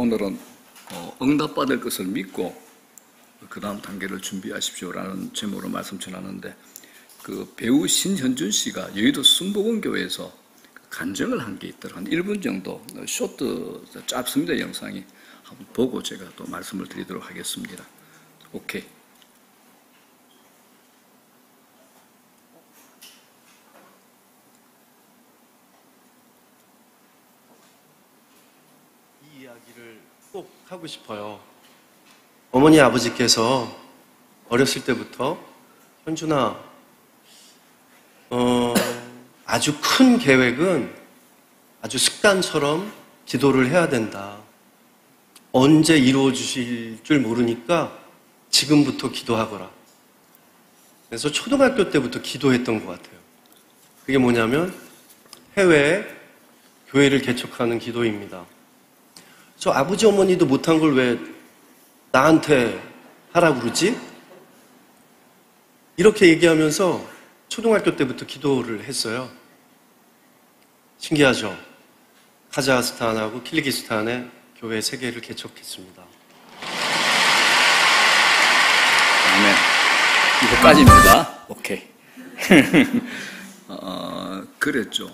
오늘은 응답받을 것을 믿고 그 다음 단계를 준비하십시오라는 제목으로 말씀 전하는데, 그 배우 신현준 씨가 여의도 순복음교회에서 간증을 한 게 있더라고요. 한 1분 정도 쇼트 짧습니다. 영상이. 한번 보고 제가 또 말씀을 드리도록 하겠습니다. 오케이. 이 이야기를 꼭 하고 싶어요. 어머니 아버지께서 어렸을 때부터 현준아, 아주 큰 계획은 아주 습관처럼 기도를 해야 된다. 언제 이루어 주실 줄 모르니까 지금부터 기도하거라. 그래서 초등학교 때부터 기도했던 것 같아요. 그게 뭐냐면 해외에 교회를 개척하는 기도입니다. 저 아버지 어머니도 못한 걸 왜 나한테 하라고 그러지? 이렇게 얘기하면서 초등학교 때부터 기도를 했어요. 신기하죠? 카자흐스탄하고 키르기스탄에 교회 3개를 개척했습니다. 아멘. 이거까지입니다. 오케이. 그랬죠.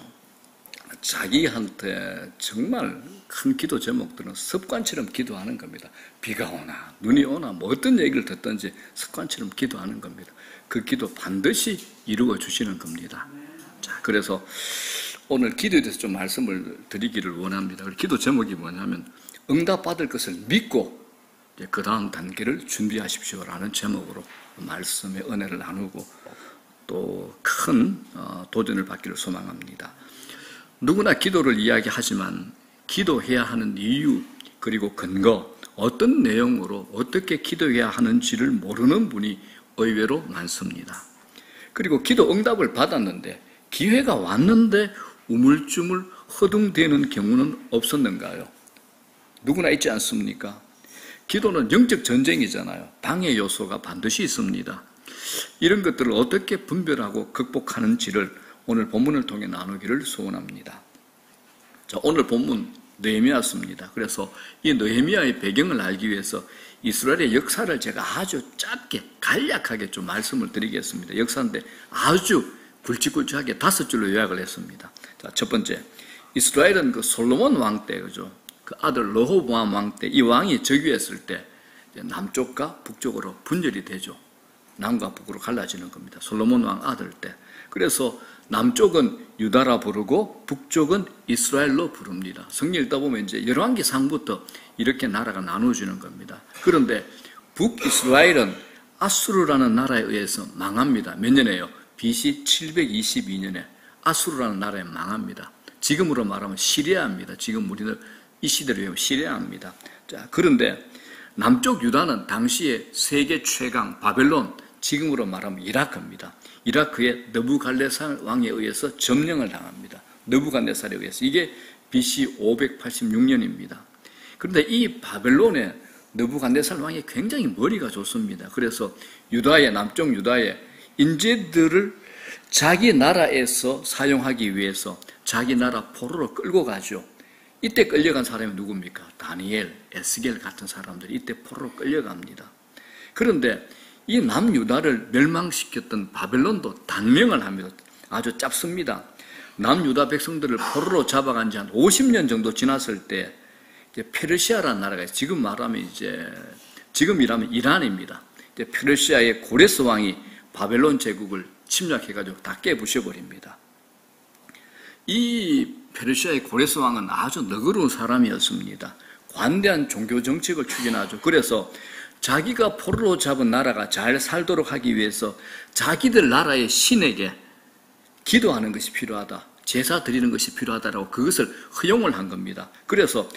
자기한테 정말 큰 기도 제목들은 습관처럼 기도하는 겁니다. 비가 오나 눈이 오나 뭐 어떤 얘기를 듣든지 습관처럼 기도하는 겁니다. 그 기도 반드시 이루어 주시는 겁니다. 자, 그래서 오늘 기도에 대해서 좀 말씀을 드리기를 원합니다. 기도 제목이 뭐냐면 응답받을 것을 믿고 그 다음 단계를 준비하십시오라는 제목으로 말씀의 은혜를 나누고 또 큰 도전을 받기를 소망합니다. 누구나 기도를 이야기하지만 기도해야 하는 이유 그리고 근거, 어떤 내용으로 어떻게 기도해야 하는지를 모르는 분이 의외로 많습니다. 그리고 기도 응답을 받았는데 기회가 왔는데 우물쭈물 허둥대는 경우는 없었는가요? 누구나 있지 않습니까? 기도는 영적 전쟁이잖아요. 방해 요소가 반드시 있습니다. 이런 것들을 어떻게 분별하고 극복하는지를 오늘 본문을 통해 나누기를 소원합니다. 자, 오늘 본문 느헤미야서입니다. 그래서 이 느헤미야의 배경을 알기 위해서 이스라엘의 역사를 제가 아주 짧게 간략하게 좀 말씀을 드리겠습니다. 역사인데 아주 굵직굵직하게 5줄로 요약을 했습니다. 자, 첫 번째, 이스라엘은 그 솔로몬 왕 때, 그죠? 그 아들 르호보암 왕 때 이 왕이 즉위했을 때 남쪽과 북쪽으로 분열이 되죠. 남과 북으로 갈라지는 겁니다. 솔로몬 왕 아들 때. 그래서 남쪽은 유다라 부르고 북쪽은 이스라엘로 부릅니다. 성경 읽다 보면 이제 열왕기상부터 이렇게 나라가 나눠지는 겁니다. 그런데 북이스라엘은 아수르라는 나라에 의해서 망합니다. 몇 년에요? BC 722년에 아수르라는 나라에 망합니다. 지금으로 말하면 시리아입니다. 지금 우리는 이 시대로 하면 시리아입니다. 자, 그런데 남쪽 유다는 당시에 세계 최강 바벨론, 지금으로 말하면 이라크입니다. 이라크의 느부갓네살 왕에 의해서 점령을 당합니다. 느부갓네살에 의해서. 이게 BC 586년입니다. 그런데 이 바벨론의 느부갓네살 왕이 굉장히 머리가 좋습니다. 그래서 유다의, 남쪽 유다의 인재들을 자기 나라에서 사용하기 위해서 자기 나라 포로로 끌고 가죠. 이때 끌려간 사람이 누굽니까? 다니엘, 에스겔 같은 사람들이 이때 포로로 끌려갑니다. 그런데 이 남유다를 멸망시켰던 바벨론도 단명을 합니다. 아주 짧습니다. 남유다 백성들을 포로로 잡아간 지 한 50년 정도 지났을 때 페르시아라는 나라가 있어요. 지금 말하면 지금이라면 이란입니다. 페르시아의 고레스 왕이 바벨론 제국을 침략해가지고 다 깨부셔버립니다. 이 페르시아의 고레스 왕은 아주 너그러운 사람이었습니다. 관대한 종교 정책을 추진하죠. 그래서 자기가 포로로 잡은 나라가 잘 살도록 하기 위해서 자기들 나라의 신에게 기도하는 것이 필요하다, 제사 드리는 것이 필요하다라고 그것을 허용을 한 겁니다. 그래서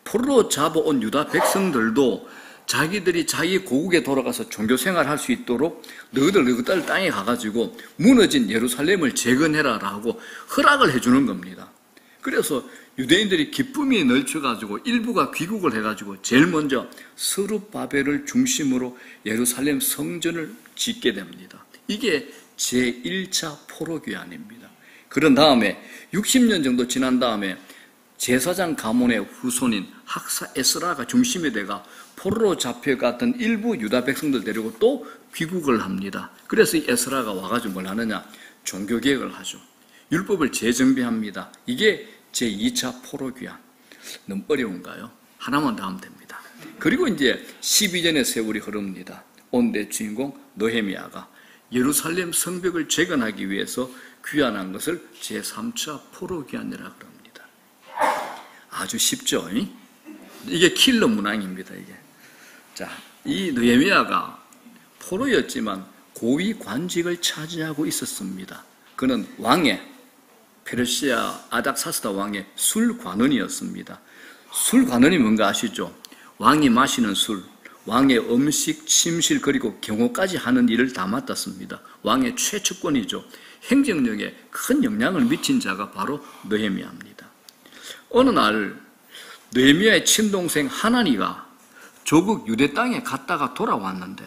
포로로 잡아온 유다 백성들도 자기들이 자기 고국에 돌아가서 종교 생활할 수 있도록 너희들 땅에 가가지고 무너진 예루살렘을 재건해라라고 허락을 해주는 겁니다. 그래서 유대인들이 기쁨이 넘쳐가지고 일부가 귀국을 해가지고 제일 먼저 스룹바벨을 중심으로 예루살렘 성전을 짓게 됩니다. 이게 제1차 포로귀환입니다. 그런 다음에 60년 정도 지난 다음에 제사장 가문의 후손인 학사 에스라가 중심이 돼가 포로로 잡혀갔던 일부 유다 백성들 데리고 또 귀국을 합니다. 그래서 이 에스라가 와가지고 뭘 하느냐? 종교개혁을 하죠. 율법을 재정비합니다. 이게 제2차 포로귀환. 너무 어려운가요? 하나만 더 하면 됩니다. 그리고 이제 12년의 세월이 흐릅니다. 오늘의 주인공 느헤미야가 예루살렘 성벽을 재건하기 위해서 귀환한 것을 제3차 포로귀환이라고 합니다. 아주 쉽죠? 이게 킬러 문항입니다. 이게. 자, 이 느헤미야가 포로였지만 고위 관직을 차지하고 있었습니다. 그는 왕의 페르시아 아닥사스다 왕의 술관원이었습니다. 술관원이 뭔가 아시죠? 왕이 마시는 술, 왕의 음식, 침실 그리고 경호까지 하는 일을 다 맡았습니다. 왕의 최측권이죠. 행정력에 큰 영향을 미친 자가 바로 느헤미야입니다. 어느 날 느헤미야의 친동생 하나니가 조국 유대 땅에 갔다가 돌아왔는데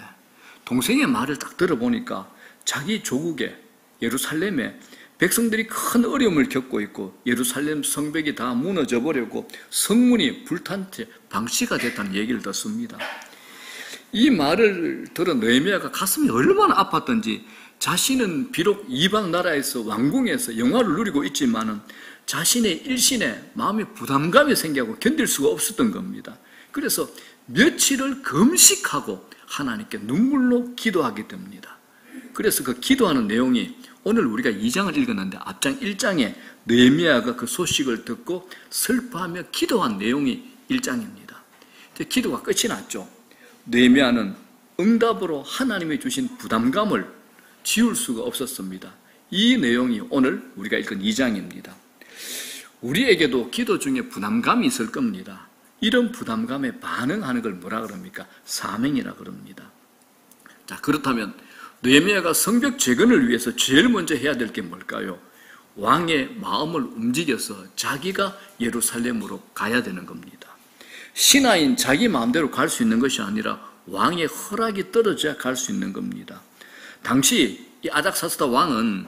동생의 말을 딱 들어보니까 자기 조국에 예루살렘에 백성들이 큰 어려움을 겪고 있고 예루살렘 성벽이 다 무너져 버리고 성문이 불탄 채 방치가 됐다는 얘기를 듣습니다. 이 말을 들은 느헤미야가 가슴이 얼마나 아팠던지 자신은 비록 이방 나라에서 왕궁에서 영화를 누리고 있지만은 자신의 일신에 마음의 부담감이 생기고 견딜 수가 없었던 겁니다. 그래서 며칠을 금식하고 하나님께 눈물로 기도하게 됩니다. 그래서 그 기도하는 내용이 오늘 우리가 2장을 읽었는데 앞장 1장에 느헤미야가 그 소식을 듣고 슬퍼하며 기도한 내용이 1장입니다. 기도가 끝이 났죠. 느헤미야는 응답으로 하나님이 주신 부담감을 지울 수가 없었습니다. 이 내용이 오늘 우리가 읽은 2장입니다. 우리에게도 기도 중에 부담감이 있을 겁니다. 이런 부담감에 반응하는 걸 뭐라 그럽니까? 사명이라 그럽니다. 자, 그렇다면 느헤미야가 성벽 재건을 위해서 제일 먼저 해야 될 게 뭘까요? 왕의 마음을 움직여서 자기가 예루살렘으로 가야 되는 겁니다. 신하인 자기 마음대로 갈 수 있는 것이 아니라 왕의 허락이 떨어져야 갈 수 있는 겁니다. 당시 이 아닥사스다 왕은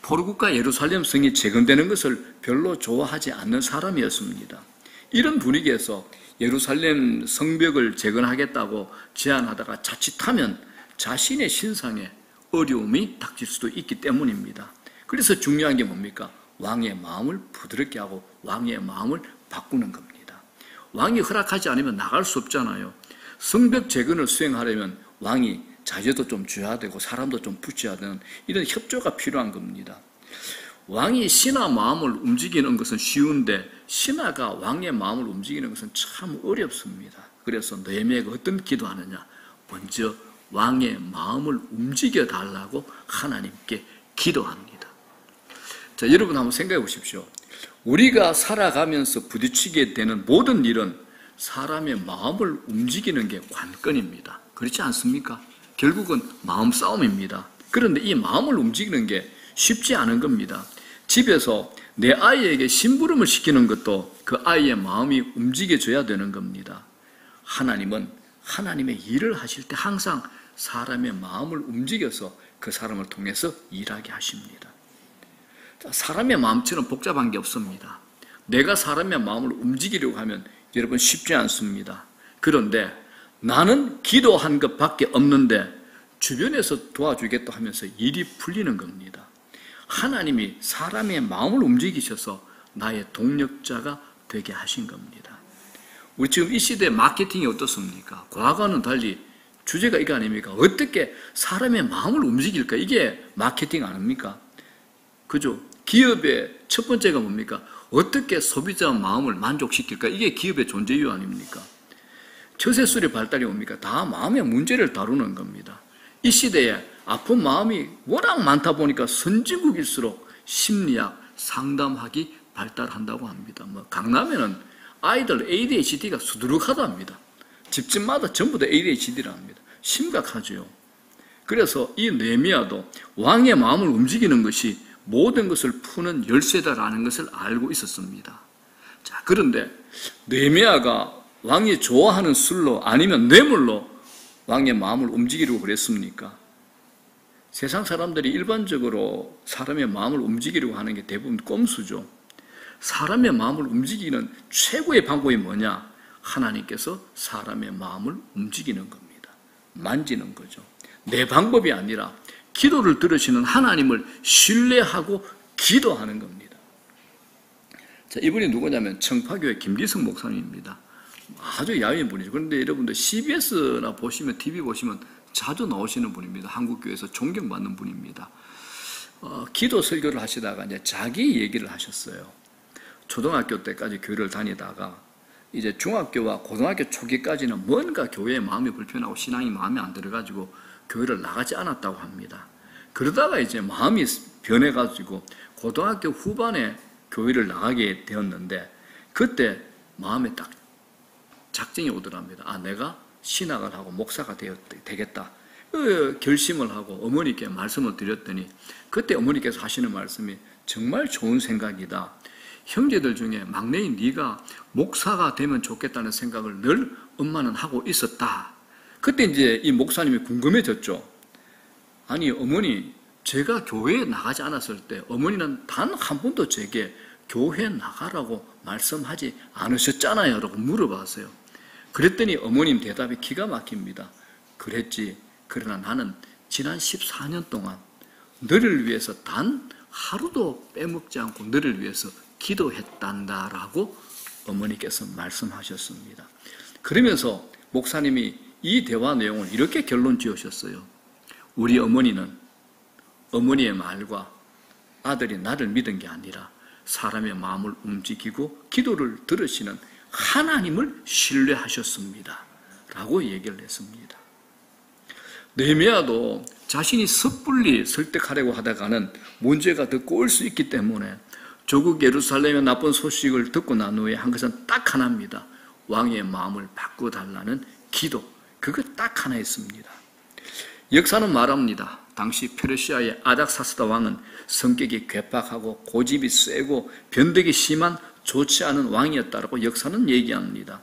포로국가 예루살렘 성이 재건되는 것을 별로 좋아하지 않는 사람이었습니다. 이런 분위기에서 예루살렘 성벽을 재건하겠다고 제안하다가 자칫하면 자신의 신상에 어려움이 닥칠 수도 있기 때문입니다. 그래서 중요한 게 뭡니까? 왕의 마음을 부드럽게 하고 왕의 마음을 바꾸는 겁니다. 왕이 허락하지 않으면 나갈 수 없잖아요. 성벽 재건을 수행하려면 왕이 자제도 좀 줘야 되고 사람도 좀 붙여야 되는 이런 협조가 필요한 겁니다. 왕이 신하 마음을 움직이는 것은 쉬운데 신하가 왕의 마음을 움직이는 것은 참 어렵습니다. 그래서 느헤미야가 어떤 기도하느냐? 먼저 왕의 마음을 움직여 달라고 하나님께 기도합니다. 자, 여러분 한번 생각해 보십시오. 우리가 살아가면서 부딪히게 되는 모든 일은 사람의 마음을 움직이는 게 관건입니다. 그렇지 않습니까? 결국은 마음 싸움입니다. 그런데 이 마음을 움직이는 게 쉽지 않은 겁니다. 집에서 내 아이에게 심부름을 시키는 것도 그 아이의 마음이 움직여져야 되는 겁니다. 하나님은 하나님의 일을 하실 때 항상 사람의 마음을 움직여서 그 사람을 통해서 일하게 하십니다. 사람의 마음처럼 복잡한 게 없습니다. 내가 사람의 마음을 움직이려고 하면 여러분 쉽지 않습니다. 그런데 나는 기도한 것밖에 없는데 주변에서 도와주겠다 하면서 일이 풀리는 겁니다. 하나님이 사람의 마음을 움직이셔서 나의 동력자가 되게 하신 겁니다. 우리 지금 이 시대의 마케팅이 어떻습니까? 과거와는 달리 주제가 이거 아닙니까? 어떻게 사람의 마음을 움직일까? 이게 마케팅 아닙니까? 그죠? 기업의 첫 번째가 뭡니까? 어떻게 소비자 마음을 만족시킬까? 이게 기업의 존재 이유 아닙니까? 처세술의 발달이 뭡니까? 다 마음의 문제를 다루는 겁니다. 이 시대에 아픈 마음이 워낙 많다 보니까 선진국일수록 심리학, 상담학이 발달한다고 합니다. 강남에는 아이들 ADHD가 수두룩하답니다. 집집마다 전부 다 ADHD라 합니다. 심각하죠. 그래서 이 느헤미야도 왕의 마음을 움직이는 것이 모든 것을 푸는 열쇠다라는 것을 알고 있었습니다. 자, 그런데 느헤미야가 왕이 좋아하는 술로 아니면 뇌물로 왕의 마음을 움직이려고 그랬습니까? 세상 사람들이 일반적으로 사람의 마음을 움직이려고 하는 게 대부분 꼼수죠. 사람의 마음을 움직이는 최고의 방법이 뭐냐? 하나님께서 사람의 마음을 움직이는 겁니다. 만지는 거죠. 내 방법이 아니라 기도를 들으시는 하나님을 신뢰하고 기도하는 겁니다. 자, 이분이 누구냐면 청파교회 김기성 목사님입니다. 아주 야윈 분이죠. 그런데 여러분들 CBS나 보시면, TV 보시면 자주 나오시는 분입니다. 한국교회에서 존경받는 분입니다. 기도 설교를 하시다가 이제 자기 얘기를 하셨어요. 초등학교 때까지 교회를 다니다가 이제 중학교와 고등학교 초기까지는 뭔가 교회에 마음이 불편하고 신앙이 마음에 안 들어가지고 교회를 나가지 않았다고 합니다. 그러다가 이제 마음이 변해가지고 고등학교 후반에 교회를 나가게 되었는데 그때 마음에 딱 작정이 오더랍니다. 아, 내가 신학을 하고 목사가 되겠다. 결심을 하고 어머니께 말씀을 드렸더니 그때 어머니께서 하시는 말씀이 정말 좋은 생각이다. 형제들 중에 막내인 네가 목사가 되면 좋겠다는 생각을 늘 엄마는 하고 있었다. 그때 이제 이 목사님이 궁금해졌죠. 아니 어머니, 제가 교회에 나가지 않았을 때 어머니는 단 한 번도 제게 교회 나가라고 말씀하지 않으셨잖아요 라고 물어봤어요. 그랬더니 어머님 대답이 기가 막힙니다. 그랬지. 그러나 나는 지난 14년 동안 너를 위해서 단 하루도 빼먹지 않고 너를 위해서 기도했단다라고 어머니께서 말씀하셨습니다. 그러면서 목사님이 이 대화 내용을 이렇게 결론 지으셨어요. 우리 어머니는 어머니의 말과 아들이 나를 믿은 게 아니라 사람의 마음을 움직이고 기도를 들으시는 하나님을 신뢰하셨습니다. 라고 얘기를 했습니다. 느헤미야도 자신이 섣불리 설득하려고 하다가는 문제가 더 꼬일 수 있기 때문에 조국 예루살렘의 나쁜 소식을 듣고 난 후에 한 것은 딱 하나입니다. 왕의 마음을 바꿔달라는 기도. 그거 딱 하나 있습니다. 역사는 말합니다. 당시 페르시아의 아닥사스다 왕은 성격이 괴팍하고 고집이 세고 변덕이 심한 좋지 않은 왕이었다라고 역사는 얘기합니다.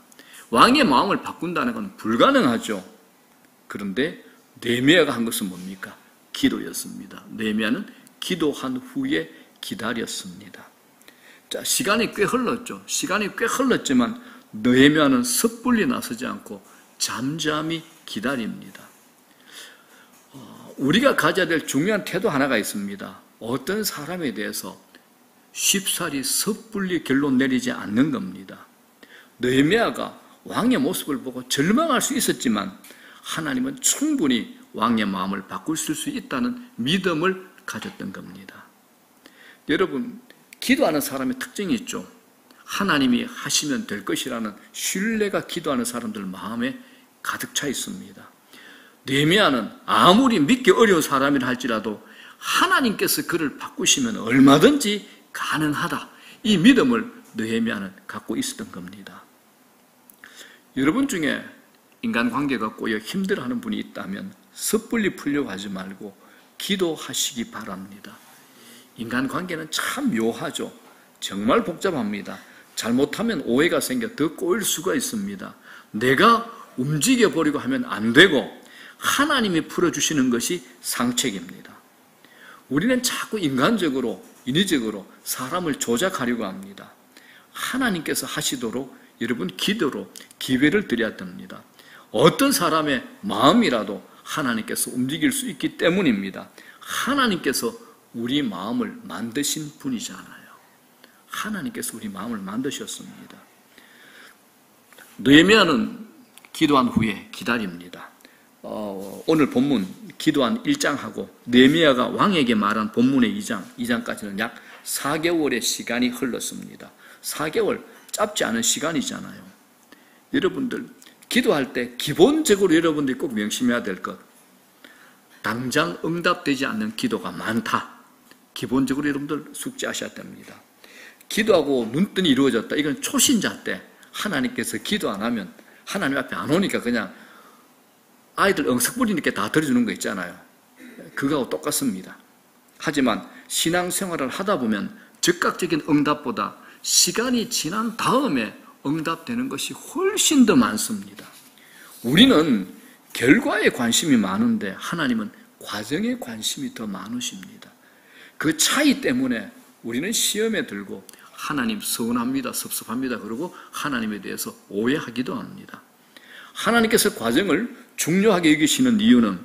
왕의 마음을 바꾼다는 건 불가능하죠. 그런데 느헤미야가 한 것은 뭡니까? 기도였습니다. 느헤미야는 기도한 후에 기다렸습니다. 자, 시간이 꽤 흘렀지만 느헤미야는 섣불리 나서지 않고 잠잠히 기다립니다. 우리가 가져야 될 중요한 태도 하나가 있습니다. 어떤 사람에 대해서 쉽사리 섣불리 결론 내리지 않는 겁니다. 느헤미야가 왕의 모습을 보고 절망할 수 있었지만 하나님은 충분히 왕의 마음을 바꿀 수 있다는 믿음을 가졌던 겁니다. 여러분, 기도하는 사람의 특징이 있죠. 하나님이 하시면 될 것이라는 신뢰가 기도하는 사람들 마음에 가득 차 있습니다. 느헤미야는 아무리 믿기 어려운 사람이라 할지라도 하나님께서 그를 바꾸시면 얼마든지 가능하다. 이 믿음을 느헤미야는 갖고 있었던 겁니다. 여러분 중에 인간관계가 꼬여 힘들어하는 분이 있다면 섣불리 풀려고 하지 말고 기도하시기 바랍니다. 인간관계는 참 묘하죠. 정말 복잡합니다. 잘못하면 오해가 생겨 더 꼬일 수가 있습니다. 내가 움직여버리고 하면 안 되고 하나님이 풀어주시는 것이 상책입니다. 우리는 자꾸 인간적으로, 인위적으로 사람을 조작하려고 합니다. 하나님께서 하시도록 여러분 기도로 기회를 드려야 됩니다. 어떤 사람의 마음이라도 하나님께서 움직일 수 있기 때문입니다. 하나님께서 우리 마음을 만드신 분이잖아요. 하나님께서 우리 마음을 만드셨습니다. 느헤미야는 기도한 후에 기다립니다. 오늘 본문 기도한 1장하고 느헤미야가 왕에게 말한 본문의 2장까지는 약 4개월의 시간이 흘렀습니다. 4개월 짧지 않은 시간이잖아요. 여러분들 기도할 때 기본적으로 여러분들이 꼭 명심해야 될 것, 당장 응답되지 않는 기도가 많다. 기본적으로 여러분들 숙지하셔야 됩니다. 기도하고 눈뜨니 이루어졌다. 이건 초신자 때 하나님께서 기도 안 하면 하나님 앞에 안 오니까 그냥 아이들 응석부리니까 다 들어주는 거 있잖아요. 그거하고 똑같습니다. 하지만 신앙생활을 하다 보면 즉각적인 응답보다 시간이 지난 다음에 응답되는 것이 훨씬 더 많습니다. 우리는 결과에 관심이 많은데 하나님은 과정에 관심이 더 많으십니다. 그 차이 때문에 우리는 시험에 들고 하나님 서운합니다, 섭섭합니다. 그러고 하나님에 대해서 오해하기도 합니다. 하나님께서 과정을 중요하게 여기시는 이유는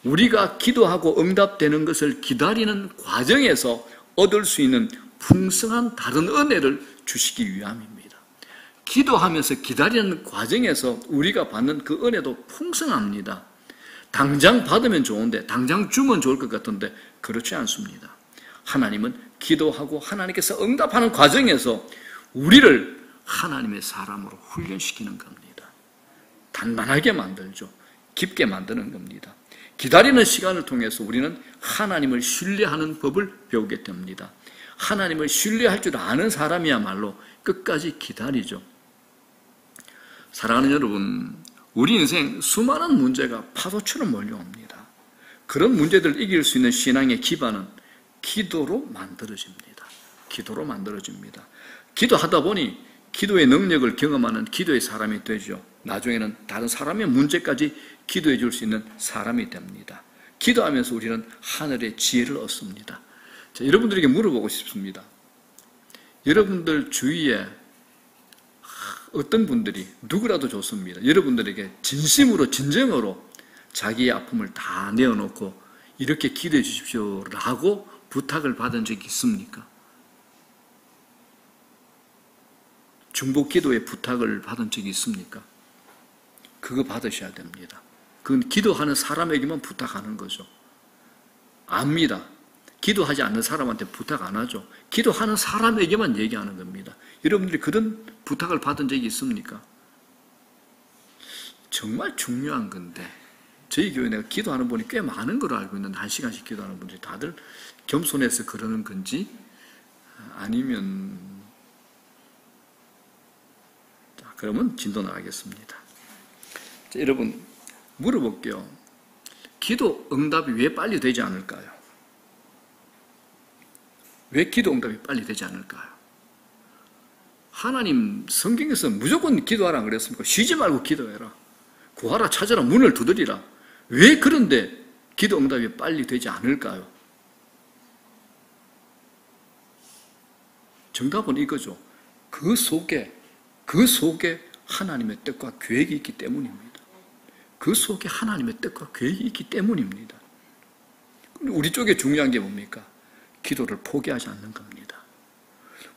우리가 기도하고 응답되는 것을 기다리는 과정에서 얻을 수 있는 풍성한 다른 은혜를 주시기 위함입니다. 기도하면서 기다리는 과정에서 우리가 받는 그 은혜도 풍성합니다. 당장 받으면 좋은데, 당장 주면 좋을 것 같은데 그렇지 않습니다. 하나님은 기도하고 하나님께서 응답하는 과정에서 우리를 하나님의 사람으로 훈련시키는 겁니다. 단단하게 만들죠. 깊게 만드는 겁니다. 기다리는 시간을 통해서 우리는 하나님을 신뢰하는 법을 배우게 됩니다. 하나님을 신뢰할 줄 아는 사람이야말로 끝까지 기다리죠. 사랑하는 여러분, 우리 인생 수많은 문제가 파도처럼 몰려옵니다. 그런 문제들을 이길 수 있는 신앙의 기반은 기도로 만들어집니다. 기도로 만들어집니다. 기도하다 보니 기도의 능력을 경험하는 기도의 사람이 되죠. 나중에는 다른 사람의 문제까지 기도해 줄 수 있는 사람이 됩니다. 기도하면서 우리는 하늘의 지혜를 얻습니다. 자, 여러분들에게 물어보고 싶습니다. 여러분들 주위에 어떤 분들이, 누구라도 좋습니다. 여러분들에게 진심으로 진정으로 자기의 아픔을 다 내어놓고 이렇게 기도해 주십시오라고 부탁을 받은 적이 있습니까? 중보 기도의 부탁을 받은 적이 있습니까? 그거 받으셔야 됩니다. 그건 기도하는 사람에게만 부탁하는 거죠. 압니다. 기도하지 않는 사람한테 부탁 안 하죠. 기도하는 사람에게만 얘기하는 겁니다. 여러분들이 그런 부탁을 받은 적이 있습니까? 정말 중요한 건데, 저희 교회 내가 기도하는 분이 꽤 많은 걸로 알고 있는데, 1시간씩 기도하는 분들이 다들 겸손해서 그러는 건지 아니면, 자, 그러면 진도 나가겠습니다. 자, 여러분 물어볼게요. 기도 응답이 왜 빨리 되지 않을까요? 왜 기도 응답이 빨리 되지 않을까요? 하나님 성경에서 무조건 기도하라 그랬습니까? 쉬지 말고 기도해라. 구하라, 찾아라, 문을 두드리라. 왜 그런데 기도 응답이 빨리 되지 않을까요? 정답은 이거죠. 그 속에 하나님의 뜻과 계획이 있기 때문입니다. 그 속에 하나님의 뜻과 계획이 있기 때문입니다. 우리 쪽에 중요한 게 뭡니까? 기도를 포기하지 않는 겁니다.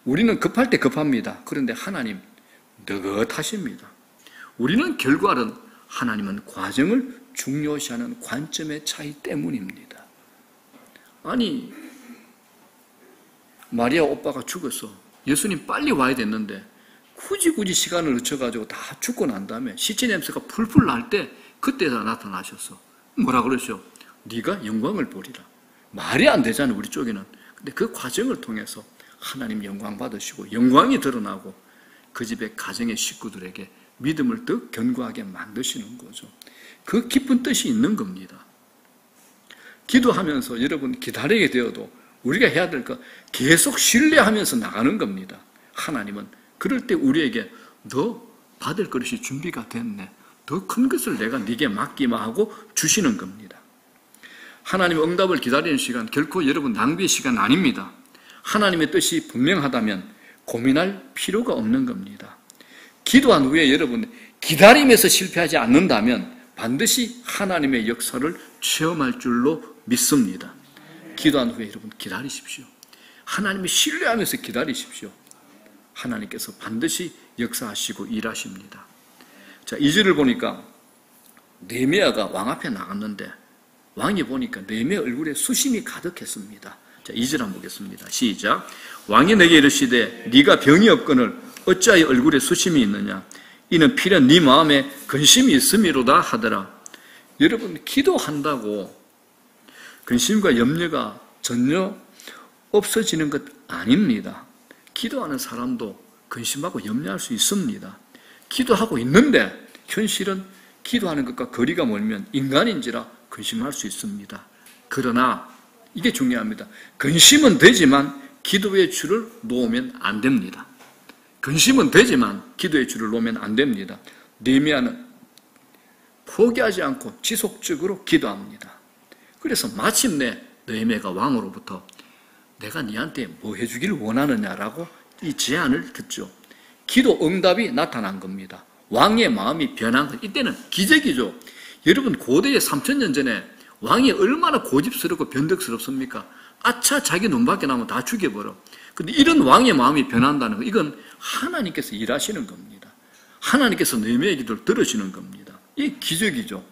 우리는 급할 때 급합니다. 그런데 하나님 느긋하십니다. 우리는 결과는, 하나님은 과정을 중요시하는 관점의 차이 때문입니다. 아니, 마리아 오빠가 죽었어. 예수님 빨리 와야 됐는데 굳이 시간을 늦춰가지고 다 죽고 난 다음에 시체 냄새가 풀풀 날 때 그때 다 나타나셨어. 뭐라 그러셔? 네가 영광을 보리라. 말이 안 되잖아요, 우리 쪽에는. 근데 그 과정을 통해서 하나님 영광 받으시고 영광이 드러나고 그 집의 가정의 식구들에게 믿음을 더 견고하게 만드시는 거죠. 그 깊은 뜻이 있는 겁니다. 기도하면서 여러분 기다리게 되어도 우리가 해야 될 거 계속 신뢰하면서 나가는 겁니다. 하나님은 그럴 때 우리에게 너 받을 그릇이 준비가 됐네. 더 큰 것을 내가 네게 맡기마 하고 주시는 겁니다. 하나님의 응답을 기다리는 시간 결코 여러분 낭비의 시간 아닙니다. 하나님의 뜻이 분명하다면 고민할 필요가 없는 겁니다. 기도한 후에 여러분 기다림에서 실패하지 않는다면 반드시 하나님의 역사를 체험할 줄로 믿습니다. 기도한 후에 여러분 기다리십시오. 하나님을 신뢰하면서 기다리십시오. 하나님께서 반드시 역사하시고 일하십니다. 자, 2절을 보니까 느헤미야가 왕 앞에 나갔는데 왕이 보니까 느헤미야 얼굴에 수심이 가득했습니다. 자, 2절 한번 보겠습니다. 시작. 왕이 내게 이르시되 네가 병이 없거늘 어찌하여 얼굴에 수심이 있느냐? 이는 필연 네 마음에 근심이 있음이로다 하더라. 여러분 기도한다고 근심과 염려가 전혀 없어지는 것 아닙니다. 기도하는 사람도 근심하고 염려할 수 있습니다. 기도하고 있는데 현실은 기도하는 것과 거리가 멀면 인간인지라 근심할 수 있습니다. 그러나 이게 중요합니다. 근심은 되지만 기도의 줄을 놓으면 안 됩니다. 근심은 되지만 기도의 줄을 놓으면 안 됩니다. 느헤미야는 포기하지 않고 지속적으로 기도합니다. 그래서 마침내 느헤미야가 왕으로부터 내가 네한테 뭐 해주기를 원하느냐라고 이 제안을 듣죠. 기도 응답이 나타난 겁니다. 왕의 마음이 변한 것. 이때는 기적이죠. 여러분 고대에 3000년 전에 왕이 얼마나 고집스럽고 변덕스럽습니까? 아차 자기 눈밖에 나면 다 죽여버려. 근데 이런 왕의 마음이 변한다는 거, 이건 하나님께서 일하시는 겁니다. 하나님께서 느헤미야의 기도를 들으시는 겁니다. 이 기적이죠.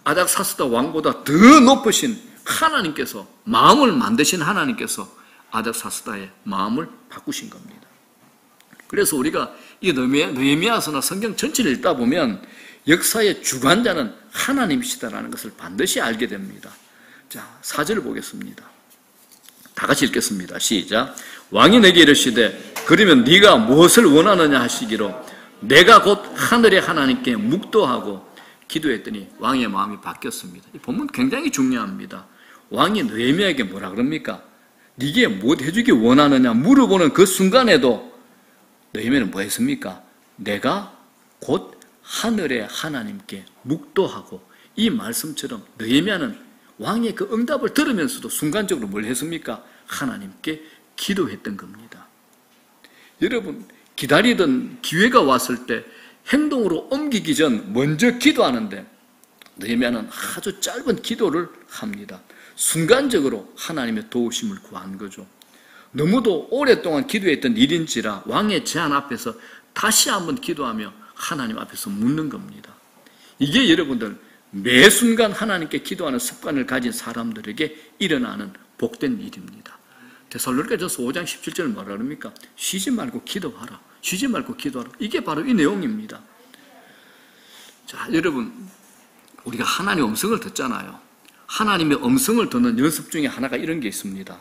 아닥사스다 왕보다 더 높으신 하나님께서, 마음을 만드신 하나님께서 아닥사스다의 마음을 바꾸신 겁니다. 그래서 우리가 이 느헤미야서나 성경 전체를 읽다 보면 역사의 주관자는 하나님이시다라는 것을 반드시 알게 됩니다. 자, 4절을 보겠습니다. 다 같이 읽겠습니다. 시작. 왕이 내게 이르시되 그러면 네가 무엇을 원하느냐 하시기로 내가 곧 하늘의 하나님께 묵도하고 기도했더니 왕의 마음이 바뀌었습니다. 이 본문 굉장히 중요합니다. 왕이 느헤미야에게 뭐라 그럽니까? 네게 뭐 해주기 원하느냐 물어보는 그 순간에도 느헤미야는 뭐 했습니까? 내가 곧 하늘의 하나님께 묵도하고, 이 말씀처럼 느헤미야는 왕의 그 응답을 들으면서도 순간적으로 뭘 했습니까? 하나님께 기도했던 겁니다. 여러분, 기다리던 기회가 왔을 때 행동으로 옮기기 전 먼저 기도하는데 느헤미야는 아주 짧은 기도를 합니다. 순간적으로 하나님의 도우심을 구한 거죠. 너무도 오랫동안 기도했던 일인지라 왕의 제안 앞에서 다시 한번 기도하며 하나님 앞에서 묻는 겁니다. 이게 여러분들 매 순간 하나님께 기도하는 습관을 가진 사람들에게 일어나는 복된 일입니다. 데살로니가전서 5장 17절 뭐라 그럽니까? 쉬지 말고 기도하라. 쉬지 말고 기도하라. 이게 바로 이 내용입니다. 자, 여러분, 우리가 하나님의 음성을 듣잖아요. 하나님의 음성을 듣는 연습 중에 하나가 이런 게 있습니다.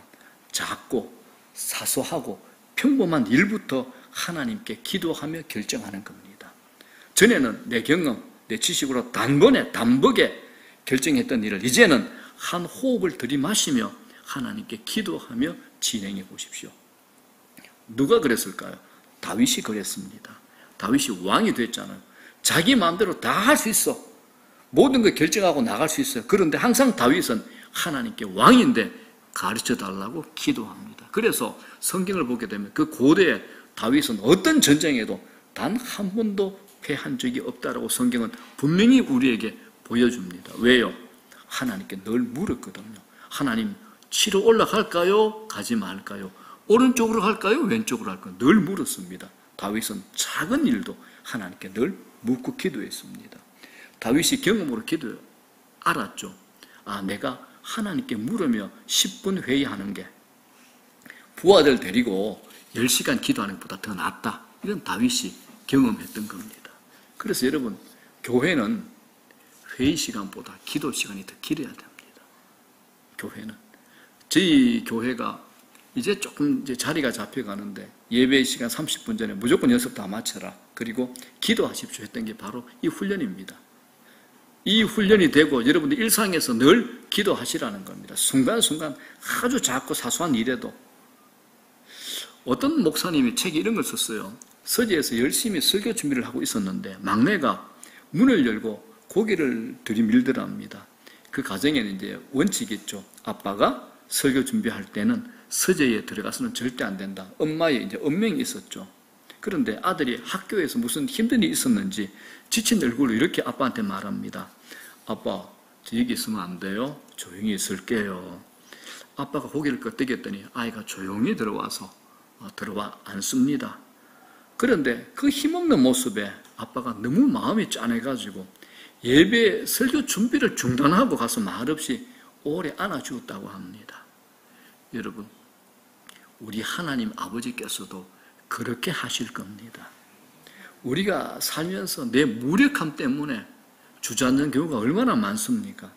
작고 사소하고 평범한 일부터 하나님께 기도하며 결정하는 겁니다. 전에는 내 경험, 내 지식으로 단번에 결정했던 일을 이제는 한 호흡을 들이마시며 하나님께 기도하며 진행해 보십시오. 누가 그랬을까요? 다윗이 그랬습니다. 다윗이 왕이 됐잖아요. 자기 마음대로 다 할 수 있어. 모든 걸 결정하고 나갈 수 있어요. 그런데 항상 다윗은 하나님께 왕인데 가르쳐 달라고 기도합니다. 그래서 성경을 보게 되면 그 고대에 다윗은 어떤 전쟁에도 단 한 번도 패한 적이 없다라고 성경은 분명히 우리에게 보여줍니다. 왜요? 하나님께 늘 물었거든요. 하나님, 치러 올라갈까요? 가지 말까요? 오른쪽으로 갈까요? 왼쪽으로 갈까요? 늘 물었습니다. 다윗은 작은 일도 하나님께 늘 묻고 기도했습니다. 다윗이 경험으로 기도해 알았죠. 아, 내가 하나님께 물으며 10분 회의하는 게 부하들 데리고 10시간 기도하는 것보다 더 낫다. 이건 다윗이 경험했던 겁니다. 그래서 여러분, 교회는 회의 시간보다 기도 시간이 더 길어야 됩니다. 교회는. 저희 교회가 이제 조금 자리가 잡혀가는데 예배 시간 30분 전에 무조건 연습 다 마쳐라. 그리고 기도하십시오 했던 게 바로 이 훈련입니다. 이 훈련이 되고 여러분들 일상에서 늘 기도하시라는 겁니다. 순간순간 아주 작고 사소한 일에도. 어떤 목사님이 책에 이런 걸 썼어요. 서재에서 열심히 설교 준비를 하고 있었는데 막내가 문을 열고 고개를 들이밀더랍니다. 그 가정에는 이제 원칙이 있죠. 아빠가 설교 준비할 때는 서재에 들어가서는 절대 안 된다. 엄마의 이제 엄명이 있었죠. 그런데 아들이 학교에서 무슨 힘든 일이 있었는지 지친 얼굴로 이렇게 아빠한테 말합니다. 아빠, 저 여기 있으면 안 돼요. 조용히 있을게요. 아빠가 고개를 끄덕였더니 아이가 조용히 들어와 앉습니다. 그런데 그 힘없는 모습에 아빠가 너무 마음이 짠해가지고 예배 설교 준비를 중단하고 가서 말없이 오래 안아주었다고 합니다. 여러분, 우리 하나님 아버지께서도 그렇게 하실 겁니다. 우리가 살면서 내 무력함 때문에 주저앉는 경우가 얼마나 많습니까?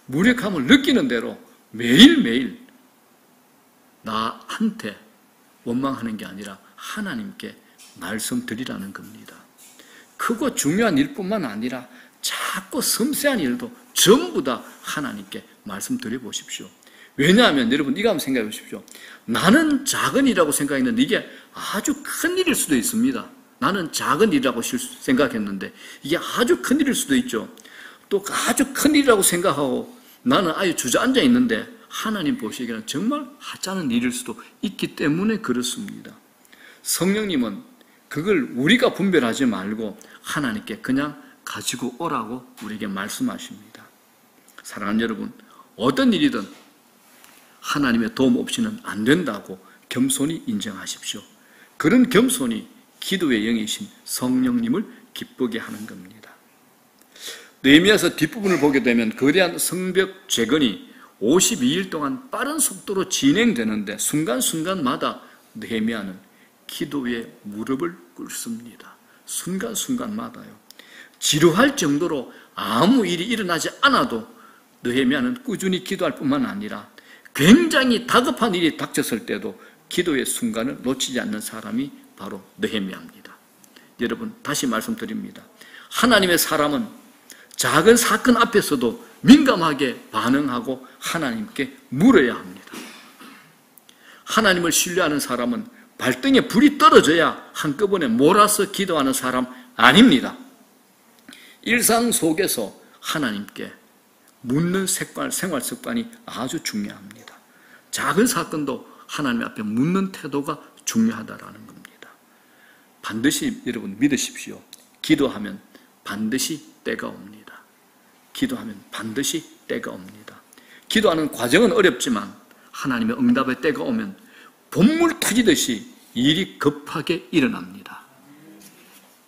무력함을 느끼는 대로 매일매일 나한테 원망하는 게 아니라 하나님께 말씀드리라는 겁니다. 크고 중요한 일뿐만 아니라 작고 섬세한 일도 전부 다 하나님께 말씀드려 보십시오. 왜냐하면 여러분 이거 한번 생각해 보십시오. 나는 작은 일이라고 생각했는데 이게 아주 큰 일일 수도 있습니다. 나는 작은 일이라고 생각했는데 이게 아주 큰 일일 수도 있죠. 또 아주 큰 일이라고 생각하고 나는 아예 주저앉아 있는데 하나님 보시기에는 정말 하찮은 일일 수도 있기 때문에 그렇습니다. 성령님은 그걸 우리가 분별하지 말고 하나님께 그냥 가지고 오라고 우리에게 말씀하십니다. 사랑하는 여러분, 어떤 일이든 하나님의 도움 없이는 안 된다고 겸손히 인정하십시오. 그런 겸손이 기도의 영이신 성령님을 기쁘게 하는 겁니다. 느헤미야서 뒷부분을 보게 되면 거대한 성벽 재건이 52일 동안 빠른 속도로 진행되는데 순간순간마다 느헤미야는 기도에 무릎을 꿇습니다. 순간순간마다요. 지루할 정도로 아무 일이 일어나지 않아도 느헤미야는 꾸준히 기도할 뿐만 아니라 굉장히 다급한 일이 닥쳤을 때도 기도의 순간을 놓치지 않는 사람이 바로 느헤미야입니다. 여러분, 다시 말씀드립니다. 하나님의 사람은 작은 사건 앞에서도 민감하게 반응하고 하나님께 물어야 합니다. 하나님을 신뢰하는 사람은 발등에 불이 떨어져야 한꺼번에 몰아서 기도하는 사람 아닙니다. 일상 속에서 하나님께 묻는 생활 습관이 아주 중요합니다. 작은 사건도 하나님 앞에 묻는 태도가 중요하다라는 겁니다. 반드시 여러분 믿으십시오. 기도하면 반드시 때가 옵니다. 기도하면 반드시 때가 옵니다. 기도하는 과정은 어렵지만 하나님의 응답의 때가 오면 본물 터지듯이 일이 급하게 일어납니다.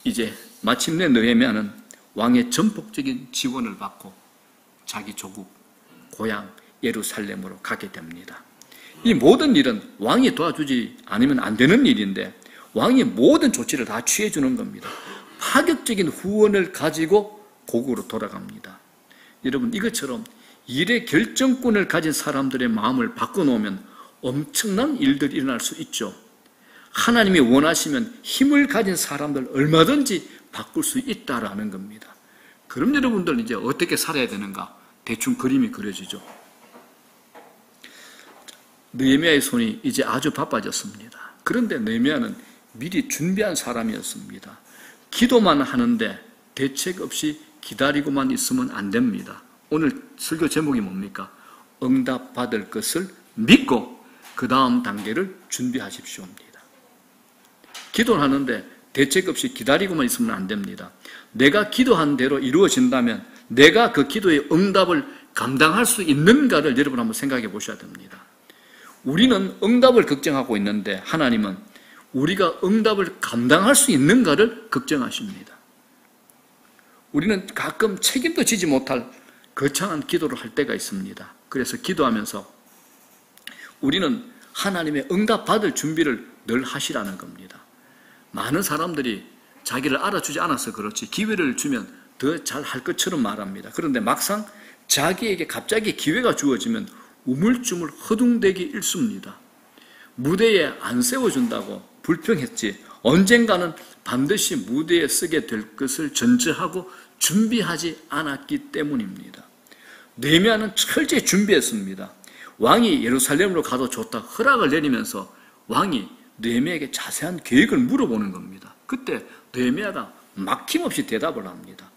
이제 마침내 느헤미야는 왕의 전폭적인 지원을 받고 자기 조국, 고향 예루살렘으로 가게 됩니다. 이 모든 일은 왕이 도와주지 않으면 안 되는 일인데 왕이 모든 조치를 다 취해주는 겁니다. 파격적인 후원을 가지고 고국으로 돌아갑니다. 여러분, 이것처럼 일의 결정권을 가진 사람들의 마음을 바꿔놓으면 엄청난 일들이 일어날 수 있죠. 하나님이 원하시면 힘을 가진 사람들 얼마든지 바꿀 수 있다라는 겁니다. 그럼 여러분들 이제 어떻게 살아야 되는가? 대충 그림이 그려지죠. 느헤미야의 손이 이제 아주 바빠졌습니다. 그런데 느헤미야는 미리 준비한 사람이었습니다. 기도만 하는데 대책 없이 기다리고만 있으면 안 됩니다. 오늘 설교 제목이 뭡니까? 응답받을 것을 믿고 그 다음 단계를 준비하십시오입니다. 기도를 하는데 대책 없이 기다리고만 있으면 안 됩니다. 내가 기도한 대로 이루어진다면 내가 그 기도의 응답을 감당할 수 있는가를 여러분 한번 생각해 보셔야 됩니다. 우리는 응답을 걱정하고 있는데 하나님은 우리가 응답을 감당할 수 있는가를 걱정하십니다. 우리는 가끔 책임도 지지 못할 거창한 기도를 할 때가 있습니다. 그래서 기도하면서 우리는 하나님의 응답받을 준비를 늘 하시라는 겁니다. 많은 사람들이 자기를 알아주지 않아서 그렇지 기회를 주면 더 잘할 것처럼 말합니다. 그런데 막상 자기에게 갑자기 기회가 주어지면 우물쭈물 허둥대기 일쑤입니다. 무대에 안 세워준다고 불평했지 언젠가는 반드시 무대에 서게 될 것을 전제하고 준비하지 않았기 때문입니다. 느헤미야는 철저히 준비했습니다. 왕이 예루살렘으로 가도 좋다 허락을 내리면서 왕이 느헤미야에게 자세한 계획을 물어보는 겁니다. 그때 느헤미야가 막힘없이 대답을 합니다.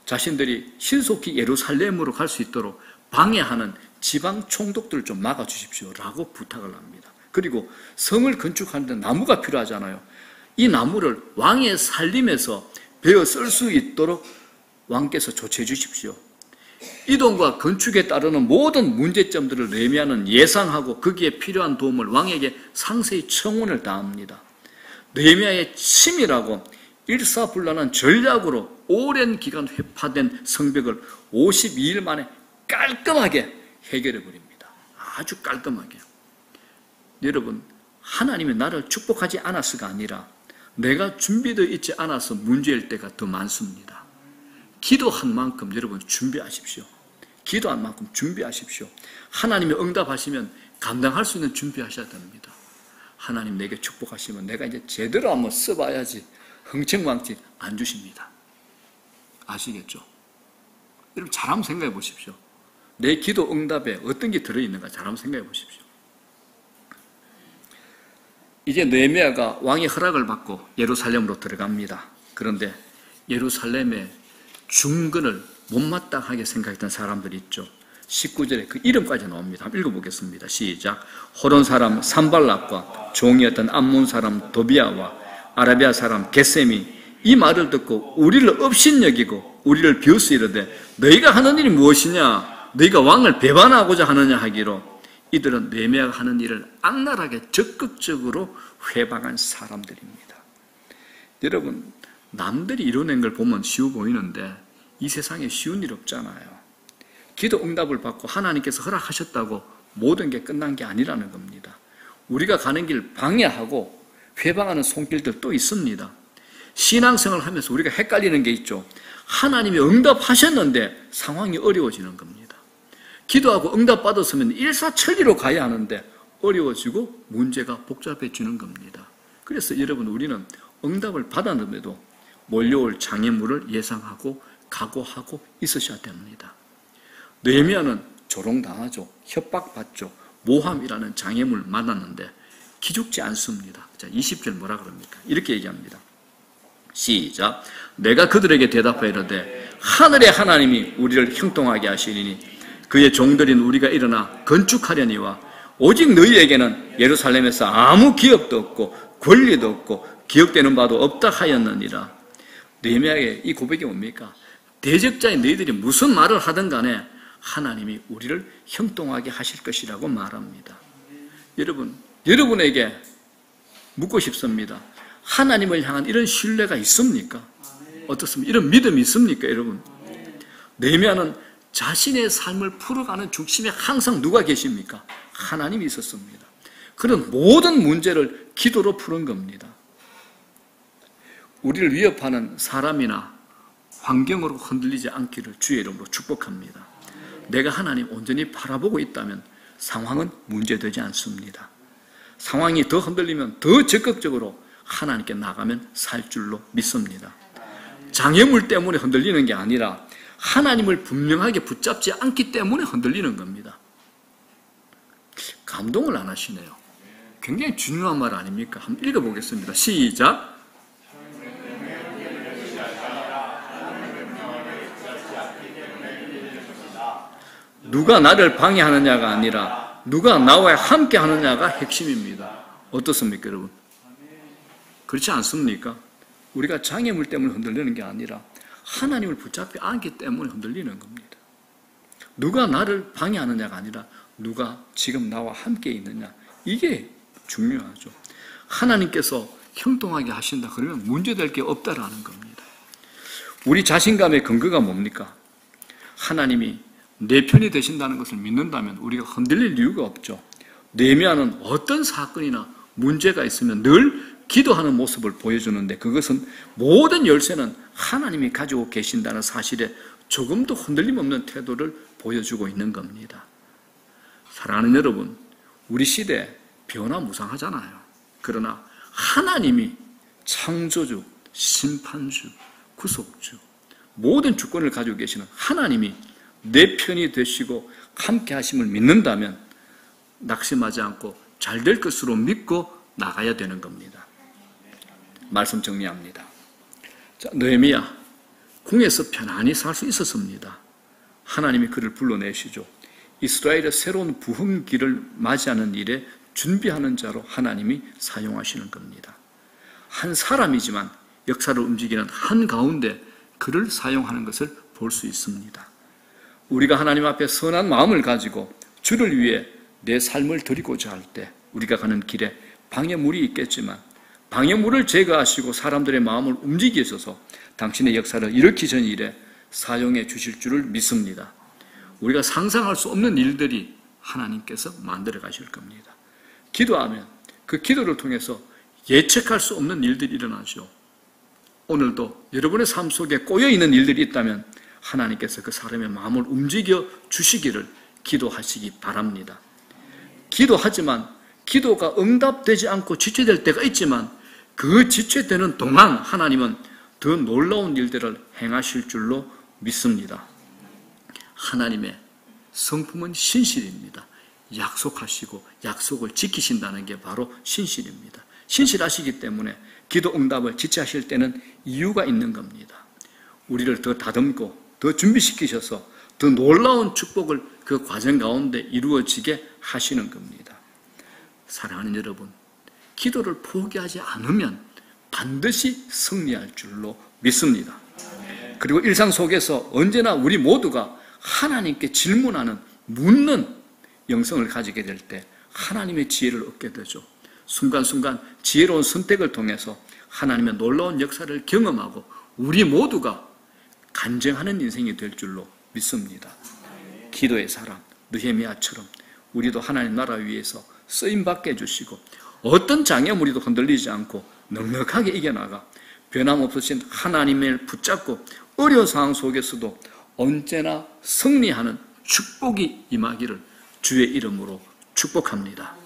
자신들이 신속히 예루살렘으로 갈 수 있도록 방해하는 지방 총독들을 좀 막아주십시오 라고 부탁을 합니다. 그리고 성을 건축하는데 나무가 필요하잖아요. 이 나무를 왕의 살림에서 베어 쓸 수 있도록 왕께서 조치해 주십시오. 이동과 건축에 따르는 모든 문제점들을 느헤미야는 예상하고 거기에 필요한 도움을 왕에게 상세히 청원을 다합니다. 느헤미야의 치밀하고 일사불란한 전략으로 오랜 기간 회파된 성벽을 52일 만에 깔끔하게 해결해 버립니다. 아주 깔끔하게. 여러분, 하나님이 나를 축복하지 않았어가 아니라 내가 준비되어 있지 않아서 문제일 때가 더 많습니다. 기도한 만큼 여러분 준비하십시오. 기도한 만큼 준비하십시오. 하나님이 응답하시면 감당할 수 있는 준비하셔야 됩니다. 하나님 내게 축복하시면 내가 이제 제대로 한번 써봐야지 흥청망청 안 주십니다. 아시겠죠? 여러분 잘 한번 생각해 보십시오. 내 기도 응답에 어떤 게 들어있는가 잘 한번 생각해 보십시오. 이제 느헤미야가 왕의 허락을 받고 예루살렘으로 들어갑니다. 그런데 예루살렘의 중건을 못마땅하게 생각했던 사람들이 있죠. 19절에 그 이름까지 나옵니다. 한번 읽어보겠습니다. 시작. 호론 사람 산발락과 종이었던 암몬 사람 도비아와 아라비아 사람 게셈이 이 말을 듣고 우리를 업신여기고 우리를 비웃어 이르되 너희가 하는 일이 무엇이냐? 너희가 왕을 배반하고자 하느냐 하기로 이들은 느헤미야가 하는 일을 악랄하게 적극적으로 회방한 사람들입니다. 여러분, 남들이 이뤄낸 걸 보면 쉬워 보이는데 이 세상에 쉬운 일 없잖아요. 기도 응답을 받고 하나님께서 허락하셨다고 모든 게 끝난 게 아니라는 겁니다. 우리가 가는 길 방해하고 회방하는 손길들 또 있습니다. 신앙생활을 하면서 우리가 헷갈리는 게 있죠. 하나님이 응답하셨는데 상황이 어려워지는 겁니다. 기도하고 응답받았으면 일사천리로 가야 하는데 어려워지고 문제가 복잡해지는 겁니다. 그래서 여러분, 우리는 응답을 받았는데도 몰려올 장애물을 예상하고 각오하고 있으셔야 됩니다. 느헤미야는 조롱당하죠. 협박받죠. 모함이라는 장애물을 만났는데 기죽지 않습니다. 자, 20절 뭐라 그럽니까? 이렇게 얘기합니다. 시작. 내가 그들에게 대답하여 이르되 하늘의 하나님이 우리를 형통하게 하시리니 그의 종들인 우리가 일어나 건축하려니와 오직 너희에게는 예루살렘에서 아무 기업도 없고 권리도 없고 기억되는 바도 없다 하였느니라. 느헤미야의 이 고백이 뭡니까? 대적자인 너희들이 무슨 말을 하든 간에 하나님이 우리를 형통하게 하실 것이라고 말합니다. 여러분, 여러분에게 묻고 싶습니다. 하나님을 향한 이런 신뢰가 있습니까? 어떻습니까? 이런 믿음이 있습니까, 여러분? 느헤미야는 자신의 삶을 풀어가는 중심에 항상 누가 계십니까? 하나님이 있었습니다. 그런 모든 문제를 기도로 푸는 겁니다. 우리를 위협하는 사람이나 환경으로 흔들리지 않기를 주의 이름으로 축복합니다. 내가 하나님 온전히 바라보고 있다면 상황은 문제되지 않습니다. 상황이 더 흔들리면 더 적극적으로 하나님께 나가면 살 줄로 믿습니다. 장애물 때문에 흔들리는 게 아니라 하나님을 분명하게 붙잡지 않기 때문에 흔들리는 겁니다. 감동을 안 하시네요. 굉장히 중요한 말 아닙니까? 한번 읽어보겠습니다. 시작. 누가 나를 방해하느냐가 아니라 누가 나와 함께 하느냐가 핵심입니다. 어떻습니까, 여러분? 그렇지 않습니까? 우리가 장애물 때문에 흔들리는 게 아니라 하나님을 붙잡지 않기 때문에 흔들리는 겁니다. 누가 나를 방해하느냐가 아니라 누가 지금 나와 함께 있느냐, 이게 중요하죠. 하나님께서 형통하게 하신다 그러면 문제될 게 없다라는 겁니다. 우리 자신감의 근거가 뭡니까? 하나님이 내 편이 되신다는 것을 믿는다면 우리가 흔들릴 이유가 없죠. 느헤미야는 어떤 사건이나 문제가 있으면 늘 기도하는 모습을 보여주는데 그것은 모든 열쇠는 하나님이 가지고 계신다는 사실에 조금도 흔들림 없는 태도를 보여주고 있는 겁니다. 사랑하는 여러분, 우리 시대 변화무쌍하잖아요. 그러나 하나님이 창조주, 심판주, 구속주, 모든 주권을 가지고 계시는 하나님이 내 편이 되시고 함께 하심을 믿는다면 낙심하지 않고 잘 될 것으로 믿고 나가야 되는 겁니다. 말씀 정리합니다. 자, 느헤미야 궁에서 편안히 살 수 있었습니다. 하나님이 그를 불러내시죠. 이스라엘의 새로운 부흥기를 맞이하는 일에 준비하는 자로 하나님이 사용하시는 겁니다. 한 사람이지만 역사를 움직이는 한 가운데 그를 사용하는 것을 볼 수 있습니다. 우리가 하나님 앞에 선한 마음을 가지고 주를 위해 내 삶을 드리고자 할 때 우리가 가는 길에 방해물이 있겠지만 방해물을 제거하시고 사람들의 마음을 움직이셔서 당신의 역사를 일으키신 일에 사용해 주실 줄을 믿습니다. 우리가 상상할 수 없는 일들이 하나님께서 만들어 가실 겁니다. 기도하면 그 기도를 통해서 예측할 수 없는 일들이 일어나죠. 오늘도 여러분의 삶 속에 꼬여있는 일들이 있다면 하나님께서 그 사람의 마음을 움직여 주시기를 기도하시기 바랍니다. 기도하지만 기도가 응답되지 않고 지체될 때가 있지만 그 지체되는 동안 하나님은 더 놀라운 일들을 행하실 줄로 믿습니다. 하나님의 성품은 신실입니다. 약속하시고 약속을 지키신다는 게 바로 신실입니다. 신실하시기 때문에 기도 응답을 지체하실 때는 이유가 있는 겁니다. 우리를 더 다듬고 더 준비시키셔서 더 놀라운 축복을 그 과정 가운데 이루어지게 하시는 겁니다. 사랑하는 여러분, 기도를 포기하지 않으면 반드시 승리할 줄로 믿습니다. 그리고 일상 속에서 언제나 우리 모두가 하나님께 질문하는, 묻는 영성을 가지게 될 때 하나님의 지혜를 얻게 되죠. 순간순간 지혜로운 선택을 통해서 하나님의 놀라운 역사를 경험하고 우리 모두가 간증하는 인생이 될 줄로 믿습니다. 기도의 사람 느헤미야처럼 우리도 하나님 나라 위해서 쓰임받게 해주시고 어떤 장애물이도 흔들리지 않고 넉넉하게 이겨나가 변함없으신 하나님을 붙잡고 어려운 상황 속에서도 언제나 승리하는 축복이 임하기를 주의 이름으로 축복합니다.